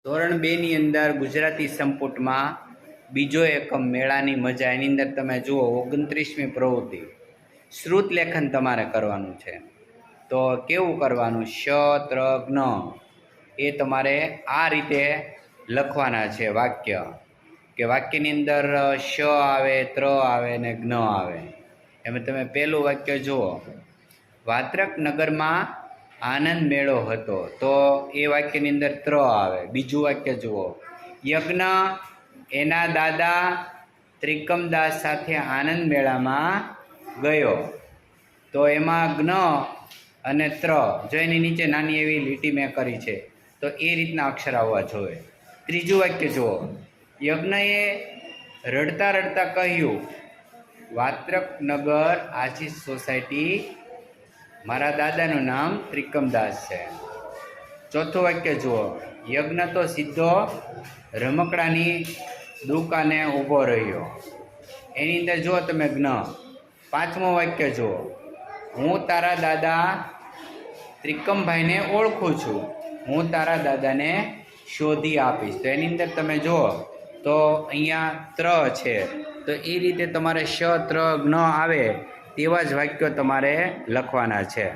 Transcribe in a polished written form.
ધોરણ 2 ની અંદર ગુજરાતી સંપુટમાં બીજો એકમ મેળાની મજા, એની અંદર તમે જુઓ 29મી પ્રવૃત્તિ શ્રુત લેખન તમારે કરવાનું છે. તો કેવું કરવાનું? શ ત્ર જ્ઞ એ તમારે આ રીતે લખવાના છે વાક્ય, કે વાક્યની અંદર શ આવે, ત્ર આવે ને જ્ઞ આવે. એમાં તમે પહેલું વાક્ય જુઓ, વાત્રક નગરમાં આનંદ મેળો હતો, તો એ વાક્યની અંદર ત્ર આવે. બીજું વાક્ય જુઓ, યજ્ઞ એના દાદા ત્રિકમદાસ સાથે આનંદ મેળામાં ગયો, તો એમાં જ્ઞ અને ત્ર, જો એની નીચે નાની એવી લીટી મેં કરી છે, તો એ રીતના અક્ષર આવવા જોઈએ. ત્રીજું વાક્ય જુઓ, યજ્ઞએ રડતા રડતા કહ્યું, વાત્રક નગર આશીષ સોસાયટી, મારા દાદાનું નામ ત્રિકમદાસ છે. ચોથું વાક્ય જુઓ, યજ્ઞ તો સીધો રમકડાની દુકાને ઊભો રહ્યો, એની અંદર જુઓ તમે જ્ઞ. પાંચમું વાક્ય જુઓ, હું તારા દાદા ત્રિકમભાઈને ઓળખું છું, હું તારા દાદાને શોધી આપીશ, તો એની અંદર તમે જુઓ તો અહીંયા ત્ર છે, તો એ રીતે તમારે શ ત્ર જ્ઞ આવે તેવા જ વાક્યો તમારે લખવાના છે.